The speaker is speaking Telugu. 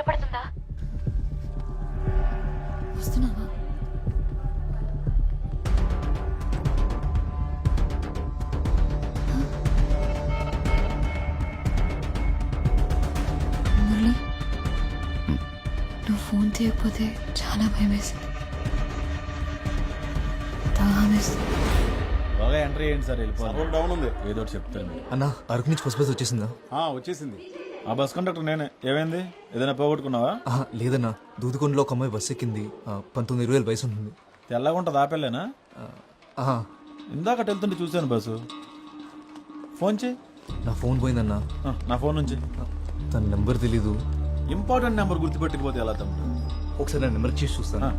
వినపడుతుందా? వస్తున్నావా? మురళి, నువ్వు ఫోన్ తీయకపోతే చాలా భయం వేసింది. దాహం వేస్తుంది. బాగా ఎంట్రీ అయ్యింది సార్, వెళ్ళిపోవాలి. సర్వర్ డౌన్ ఉంది. ఏదో ఒకటి చెప్తాను. అన్న అరకు నుంచి ఫస్ట్ బస్ వచ్చేసిందా? వచ్చేసింది. ఆ బస్ కండక్టర్ నేనే. ఏమైంది? ఏదైనా పోగొట్టుకున్నావా? లేదన్నా, దూదుకొండలో ఒక అమ్మాయి బస్ ఎక్కింది. 19-20 వయసు ఉంటుంది. తెల్లగా ఉంటుంది ఆపేలేనా? ఇందాక వెళ్తుంటే చూశాను బస్సు. ఫోన్ చేయి. నా ఫోన్ పోయిందన్నా. నా ఫోన్ నుంచి. తన నెంబర్ తెలీదు. ఇంపార్టెంట్ నెంబర్ గుర్తుపెట్టకపోతే ఎలా తమ్ముడు? ఒకసారి నా నెంబర్ చేసి చూస్తాను.